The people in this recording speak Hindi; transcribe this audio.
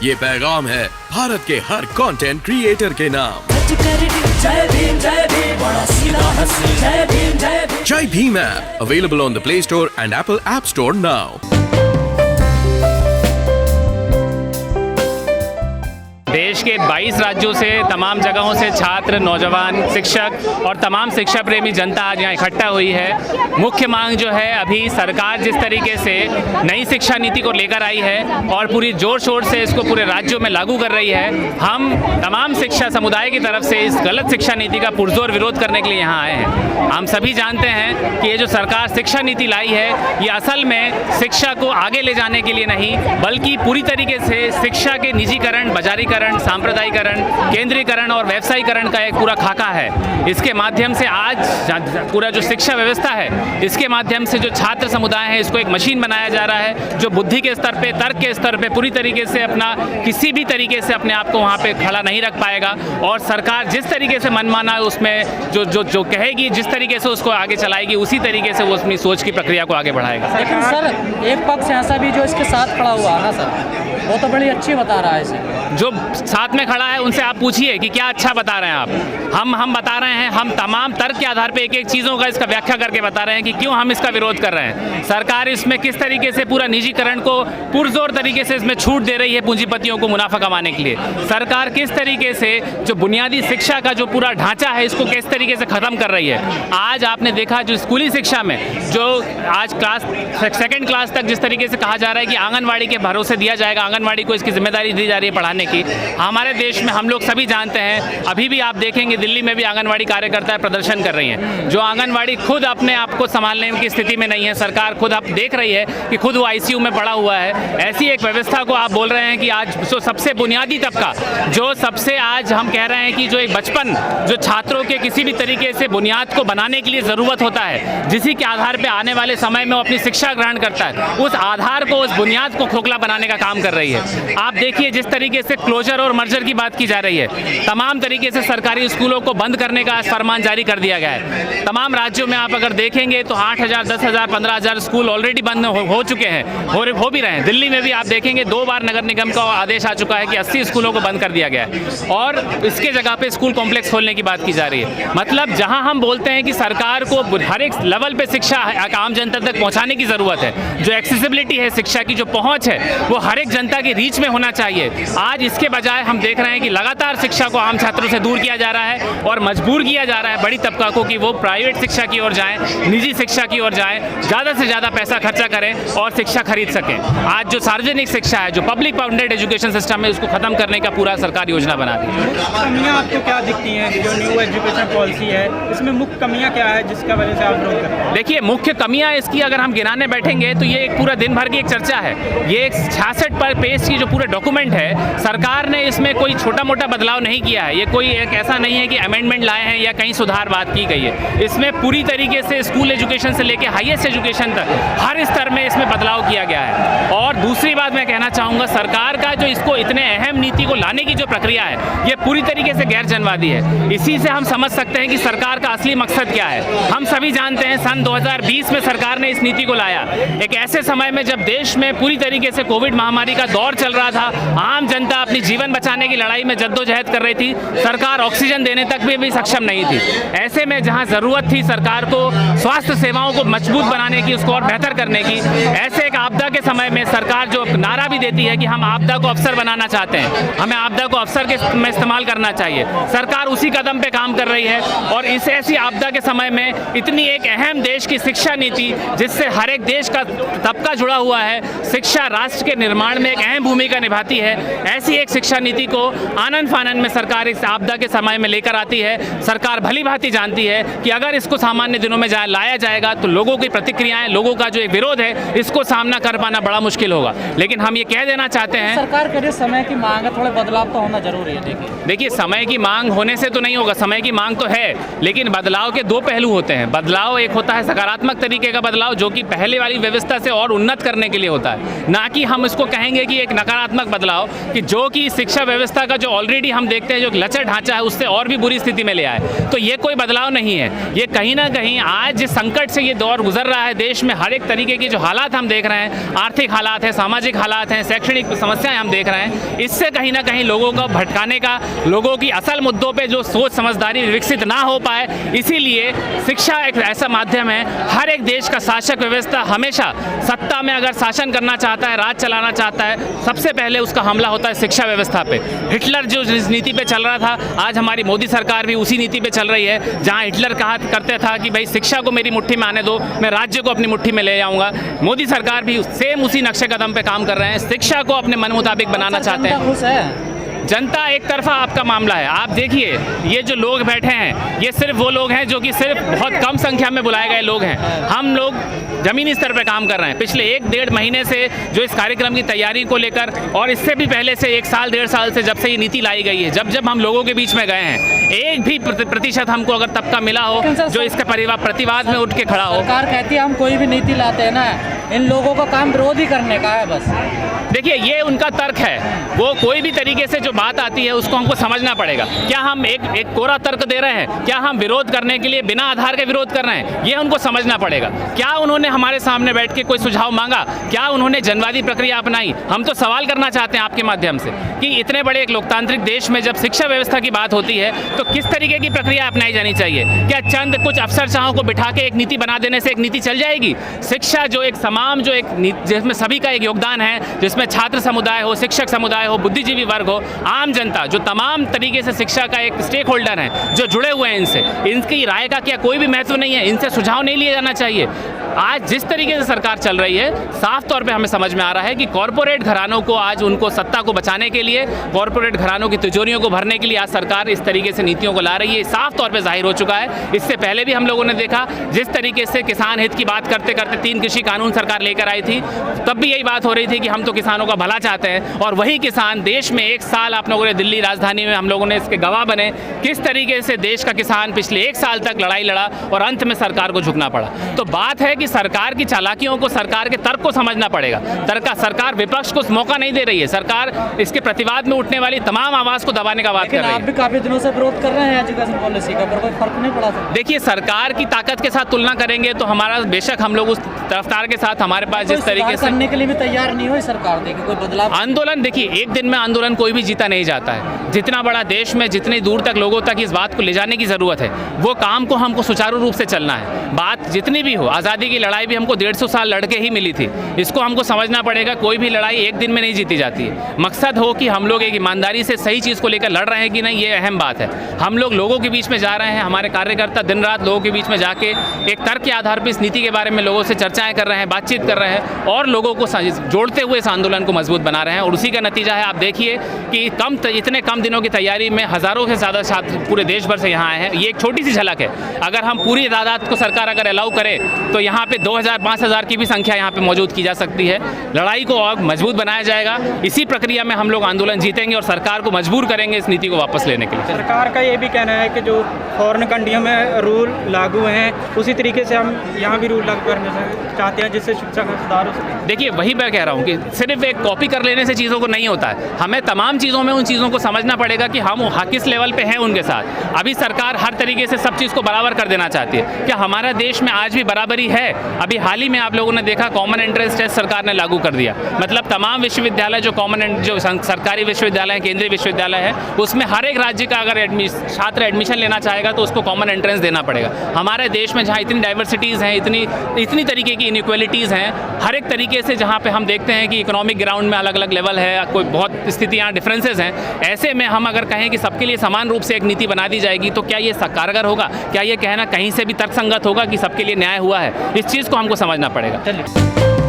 ये पैगाम है भारत के हर कंटेंट क्रिएटर के नाम। जय भीम बड़ा सीधा हंसी, जय भीम। जय Bhim app available on the play store and Apple app store now. देश के 22 राज्यों से, तमाम जगहों से छात्र, नौजवान, शिक्षक और तमाम शिक्षा प्रेमी जनता आज यहाँ इकट्ठा हुई है। मुख्य मांग जो है, अभी सरकार जिस तरीके से नई शिक्षा नीति को लेकर आई है और पूरी जोर शोर से इसको पूरे राज्यों में लागू कर रही है, हम तमाम शिक्षा समुदाय की तरफ से इस गलत शिक्षा नीति का पुरजोर विरोध करने के लिए यहाँ आए हैं। हम सभी जानते हैं कि ये जो सरकार शिक्षा नीति लाई है, ये असल में शिक्षा को आगे ले जाने के लिए नहीं, बल्कि पूरी तरीके से शिक्षा के निजीकरण, बाजारीकरण, सांप्रदायिकरण, केंद्रीकरण और व्यवसायीकरण का एक पूरा खाका है। इसके माध्यम से आज पूरा जो शिक्षा व्यवस्था है, इसके माध्यम से जो छात्र समुदाय है, इसको एक मशीन बनाया जा रहा है जो बुद्धि के स्तर पे, तर्क के स्तर पे पूरी तरीके से अपना किसी भी तरीके से अपने आप को वहाँ पे खड़ा नहीं रख पाएगा। और सरकार जिस तरीके से मनमाना उसमें जो कहेगी, जिस तरीके से उसको आगे चलाएगी, उसी तरीके से वो अपनी सोच की प्रक्रिया को आगे बढ़ाएगा। लेकिन सर, एक पक्ष ऐसा भी जो इसके साथ खड़ा हुआ है ना सर, वो तो बड़ी अच्छी बता रहा है इसे। जो साथ में खड़ा है उनसे आप पूछिए कि क्या अच्छा बता रहे हैं आप। हम बता रहे हैं, हम तमाम तर्क के आधार पे एक एक चीज़ों का इसका व्याख्या करके बता रहे हैं कि क्यों हम इसका विरोध कर रहे हैं। सरकार इसमें किस तरीके से पूरा निजीकरण को पुरजोर तरीके से इसमें छूट दे रही है पूंजीपतियों को मुनाफा कमाने के लिए। सरकार किस तरीके से जो बुनियादी शिक्षा का जो पूरा ढांचा है, इसको किस तरीके से ख़त्म कर रही है। आज आपने देखा जो स्कूली शिक्षा में जो आज सेकेंड क्लास तक जिस तरीके से कहा जा रहा है कि आंगनवाड़ी के भरोसे दिया जाएगा, आंगनवाड़ी को इसकी जिम्मेदारी दी जा रही है पढ़ाने की। हमारे देश में हम लोग सभी जानते हैं, अभी भी आप देखेंगे दिल्ली में भी आंगनवाड़ी कार्यकर्ता प्रदर्शन कर रही हैं, जो आंगनवाड़ी खुद अपने आप को संभालने की स्थिति में नहीं है। सरकार खुद आप देख रही है कि खुद वो आईसीयू में पड़ा हुआ है। ऐसी एक व्यवस्था को आप बोल रहे हैं कि आज जो सबसे बुनियादी तबका, जो सबसे आज हम कह रहे हैं कि जो एक बचपन जो छात्रों के किसी भी तरीके से बुनियाद को बनाने के लिए ज़रूरत होता है, जिसी के आधार पर आने वाले समय में वो अपनी शिक्षा ग्रहण करता है, उस आधार को, उस बुनियाद को खोखला बनाने का काम कर रही है। आप देखिए जिस तरीके से क्लोजर और मर्जर की बात की जा रही है, तमाम तरीके से सरकारी स्कूलों को बंद करने का फरमान जारी कर दिया गया है। तमाम राज्यों में आप अगर देखेंगे तो 8,000, 10,000, 15,000 स्कूल ऑलरेडी बंद हो चुके हैं, हो भी रहे हैं। दिल्ली में भी आप देखेंगे 2 बार नगर निगम का आदेश आ चुका है कि 80 स्कूलों को बंद कर दिया गया है और इसके जगह पे स्कूल कॉम्प्लेक्स खोलने की बात की जा रही है। मतलब जहां हम बोलते हैं कि सरकार को हर एक लेवल पे शिक्षा आम जनता तक पहुंचाने की ज़रूरत है, जो एक्सेसिबिलिटी है शिक्षा की, जो पहुँच है, वो हर एक जनता की रीच में होना चाहिए। आज इसके बजाय हम देख रहे हैं कि लगातार शिक्षा को आम छात्रों से दूर किया जा रहा है और मजबूर किया जा रहा है बड़ी तबका को कि वो प्राइवेट शिक्षा की ओर जाएं, निजी शिक्षा की ओर जाएं, ज़्यादा से ज़्यादा पैसा खर्चा करें और शिक्षा खरीद सकें। आज जो सार्वजनिक शिक्षा है, जो पब्लिक फाउंडेड एजुकेशन सिस्टम है, उसको खत्म करने का पूरा सरकार योजना बना दी है। कमियाँ आपको क्या दिखती हैं जो न्यू एजुकेशन पॉलिसी है, इसमें मुख्य कमियाँ क्या है जिसका वजह से आप विरोध करते हैं? देखिए, मुख्य कमियाँ इसकी अगर हम गिनाने बैठेंगे तो ये एक पूरा दिन भर की एक चर्चा है। ये एक 66 पेज की जो पूरे डॉक्यूमेंट है, सरकार ने इसमें कोई छोटा मोटा बदलाव नहीं किया है। ये कोई एक ऐसा नहीं है कि अमेंडमेंट लाए हैं या कहीं सुधार बात की गई है। इसमें पूरी तरीके से स्कूल एजुकेशन से लेकर हाईएस्ट एजुकेशन तक हर स्तर में इसमें बदलाव किया गया है। और दूसरी बात मैं कहना चाहूँगा, सरकार का जो इसको इतने अहम नीति को लाने की जो प्रक्रिया है, ये पूरी तरीके से गैर जनवादी है। इसी से हम समझ सकते हैं कि सरकार का असली मकसद क्या है। हम सभी जानते हैं सन 2020 में सरकार ने इस नीति को लाया, एक ऐसे समय में जब देश में पूरी तरीके से कोविड महामारी का दौर चल रहा था, आम जनता अपनी जीवन बचाने की लड़ाई में जद्दोजहद कर रही थी, सरकार ऑक्सीजन देने तक भी सक्षम नहीं थी। ऐसे में जहां जरूरत थी सरकार को स्वास्थ्य सेवाओं को मजबूत बनाने की, उसको और बेहतर करने की, ऐसे एक आपदा के समय में सरकार जो नारा भी देती है कि हम आपदा को अवसर बनाना चाहते हैं, हमें आपदा को अवसर के में इस्तेमाल करना चाहिए, सरकार उसी कदम पे काम कर रही है। और इस ऐसी आपदा के समय में इतनी एक अहम देश की शिक्षा नीति, जिससे हर एक देश का तबका जुड़ा हुआ है, शिक्षा राष्ट्र के निर्माण में एक अहम भूमिका निभाती है, ऐसी एक शिक्षा नीति को आनन फानन में सरकार इस आपदा के समय में लेकर आती है। सरकार भली भांति जानती है कि अगर इसको सामान्य दिनों में लाया जाएगा तो लोगों की प्रतिक्रियाएं, लोगों का जो एक विरोध है, इसको सामना कर पाना बड़ा मुश्किल होगा। लेकिन हम ये कह देना चाहते हैं, सरकार के लिए समय की मांग है, थोड़े बदलाव तो होना जरूरी है। देखिए, समय की मांग होने से तो नहीं होगा, समय की मांग तो है, लेकिन बदलाव के 2 पहलू होते हैं। बदलाव एक होता है सकारात्मक तरीके का बदलाव, जो कि पहले वाली व्यवस्था से और उन्नत करने के लिए होता है, ना कि हम इसको कहेंगे कि एक नकारात्मक बदलाव कि जो कि शिक्षा व्यवस्था का जो ऑलरेडी हम देखते हैं जो लचर ढांचा है उससे और भी बुरी स्थिति में ले आए। तो ये कोई बदलाव नहीं है, ये कहीं ना कहीं आज जिस संकट से ये दौर गुजर रहा है देश में, हर एक तरीके की जो हालात हम देख रहे हैं, आर्थिक हालात है, सामाजिक हालात हैं, शैक्षणिक समस्याएं हम देख रहे हैं, इससे कहीं ना कहीं लोगों को भटकाने का, लोगों की असल मुद्दों पे जो सोच समझदारी विकसित ना हो पाए, इसीलिए शिक्षा एक ऐसा माध्यम है। हर एक देश का शासक व्यवस्था हमेशा सत्ता में अगर शासन करना चाहता है, राज चलाना चाहता है, सबसे पहले उसका हमला होता है शिक्षा व्यवस्था पे। हिटलर जो जिस नीति पे चल रहा था, आज हमारी मोदी सरकार भी उसी नीति पे चल रही है, जहां हिटलर कहा करते था कि भाई शिक्षा को मेरी मुट्ठी में आने दो, मैं राज्य को अपनी मुट्ठी में ले जाऊंगा। मोदी सरकार भी सेम उसी नक्शे कदम पे काम कर रहे हैं, शिक्षा को अपने मन मुताबिक बनाना चाहते हैं। जनता एक तरफा आपका मामला है। आप देखिए ये जो लोग बैठे हैं ये सिर्फ वो लोग हैं जो कि सिर्फ बहुत कम संख्या में बुलाए गए लोग हैं। हम लोग ज़मीनी स्तर पर काम कर रहे हैं। पिछले 1-1.5 महीने से जो इस कार्यक्रम की तैयारी को लेकर, और इससे भी पहले से 1 साल 1.5 साल से जब से ये नीति लाई गई है, जब हम लोगों के बीच में गए हैं, एक भी प्रतिशत हमको अगर तबका मिला हो जो इसके प्रतिवाद में उठ के खड़ा हो। सरकार कहती है हम कोई भी नीति लाते हैं ना, इन लोगों का काम विरोध ही करने का है बस। देखिए ये उनका तर्क है, वो कोई भी तरीके से जो बात आती है उसको हमको समझना पड़ेगा। क्या हम एक कोरा तर्क दे रहे हैं, क्या हम विरोध करने के लिए बिना आधार के विरोध कर रहे हैं, ये उनको समझना पड़ेगा। क्या उन्होंने हमारे सामने बैठ के कोई सुझाव मांगा, क्या उन्होंने जनवादी प्रक्रिया अपनाई? हम तो सवाल करना चाहते हैं आपके माध्यम से कि इतने बड़े एक लोकतांत्रिक देश में जब शिक्षा व्यवस्था की बात होती है तो किस तरीके की प्रक्रिया अपनाई जानी चाहिए? क्या चंद कुछ अफसरशाहों को बिठा के एक नीति बना देने से एक नीति चल जाएगी? शिक्षा जो एक तमाम जो एक जिसमें सभी का एक योगदान है, जिसमें छात्र समुदाय हो, शिक्षक समुदाय हो, बुद्धिजीवी वर्ग हो, आम जनता, जो तमाम तरीके से शिक्षा का एक स्टेक होल्डर है, जो जुड़े हुए हैं इनसे, इनकी राय का क्या कोई भी महत्व नहीं है? इनसे सुझाव नहीं लिए जाना चाहिए? आज जिस तरीके से सरकार चल रही है, साफ तौर पे हमें समझ में आ रहा है कि कॉरपोरेट घरानों को आज उनको सत्ता को बचाने के लिए, कॉरपोरेट घरानों की तिजोरियों को भरने के लिए आज सरकार इस तरीके से नीतियों को ला रही है। साफ तौर पे जाहिर हो चुका है। इससे पहले भी हम लोगों ने देखा जिस तरीके से किसान हित की बात करते करते 3 कृषि कानून सरकार लेकर आई थी, तब भी यही बात हो रही थी कि हम तो किसानों का भला चाहते हैं, और वही किसान देश में 1 साल आप लोगों ने दिल्ली राजधानी में हम लोगों ने इसके गवाह बने किस तरीके से देश का किसान पिछले 1 साल तक लड़ाई लड़ा और अंत में सरकार को झुकना पड़ा। तो बात है कि सरकार की चालाकियों को, सरकार के तर्क को समझना पड़ेगा। सरकार विपक्ष को मौका नहीं दे रही है, सरकार इसके प्रतिवाद में उठने वाली तमाम आवाज को दबाने का बात कर रही है। आप भी काफी दिनों से विरोध कर रहे हैं एजुकेशन पॉलिसी का, पर कोई फर्क नहीं पड़ा। देखिए सरकार की ताकत के साथ तुलना करेंगे तो हमारा बेशक हम लोग उस रफ्तार के साथ हमारे पास जिस तरीके से करने के लिए भी तैयार नहीं हुई सरकार। देखिए कोई बदलाव आंदोलन, देखिए एक दिन में आंदोलन कोई भी जीता नहीं जाता है। जितना बड़ा देश में जितनी दूर तक लोगों तक इस बात को ले जाने की जरूरत है, वो काम को हमको सुचारू रूप से चलना है। बात जितनी भी हो, आज़ादी की लड़ाई भी हमको 150 साल लड़के ही मिली थी। इसको हमको समझना पड़ेगा, कोई भी लड़ाई एक दिन में नहीं जीती जाती है। मकसद हो कि हम लोग एक ईमानदारी से सही चीज़ को लेकर लड़ रहे हैं कि नहीं, ये अहम बात है। हम लोग लोगों के बीच में जा रहे हैं, हमारे कार्यकर्ता दिन रात लोगों के बीच में जाके एक तर्क के आधार पर इस नीति के बारे में लोगों से चर्चाएं कर रहे हैं, बातचीत कर रहे हैं और लोगों को जोड़ते हुए इस आंदोलन को मजबूत बना रहे हैं। और उसी का नतीजा है, आप देखिए कि इतने कम दिनों की तैयारी में हज़ारों से ज़्यादा छात्र पूरे देश भर से यहाँ आए हैं। ये एक छोटी सी झलक है। अगर हम पूरी तादाद को सरकार अगर अलाउ करे तो यहाँ पे 2000-5000 की भी संख्या यहाँ पे मौजूद की जा सकती है। लड़ाई को और मजबूत बनाया जाएगा। इसी प्रक्रिया में हम लोग आंदोलन जीतेंगे और सरकार को मजबूर करेंगे इस नीति को वापस लेने के लिए। सरकार का ये भी कहना है कि जो फॉरेन कंट्रियों में रूल लागू हैं उसी तरीके से हम यहाँ भी रूल लागू करना चाहते हैं, जिससे शिक्षा का सुधार हो सके। देखिए वही मैं कह रहा हूँ कि सिर्फ एक कॉपी कर लेने से चीज़ों को नहीं होता है। हमें तमाम चीज़ों में उन चीज़ों को समझना पड़ेगा कि हम किस लेवल पे हैं उनके साथ। अभी सरकार हर तरीके से सब चीज़ को बराबर कर देना चाहती है। क्या हमारा देश में आज भी बराबरी है? अभी हाल ही में आप लोगों ने देखा कॉमन एंट्रेंस टेस्ट सरकार ने लागू कर दिया। मतलब तमाम विश्वविद्यालय जो सरकारी विश्वविद्यालय है, केंद्रीय विश्वविद्यालय है, उसमें हर एक राज्य का अगर छात्र एडमिशन लेना चाहेगा तो उसको कॉमन एंट्रेंस देना पड़ेगा। हमारे देश में जहाँ इतनी डाइवर्सिटीज़ हैं, इतनी तरीके की इनइक्वालिटीज़ हैं, हर एक तरीके से जहाँ पे हम देखते हैं कि इकोनॉमिक ग्राउंड में अलग अलग लेवल है, कोई बहुत स्थितियाँ डिफरेंसेस हैं, ऐसे में हम अगर कहें कि सबके लिए समान रूप से एक नीति बना दी जाएगी तो क्या ये कारगर होगा? क्या ये कहना कहीं से भी तर्कसंगत होगा कि सबके लिए न्याय हुआ है? इस चीज़ को हमको समझना पड़ेगा।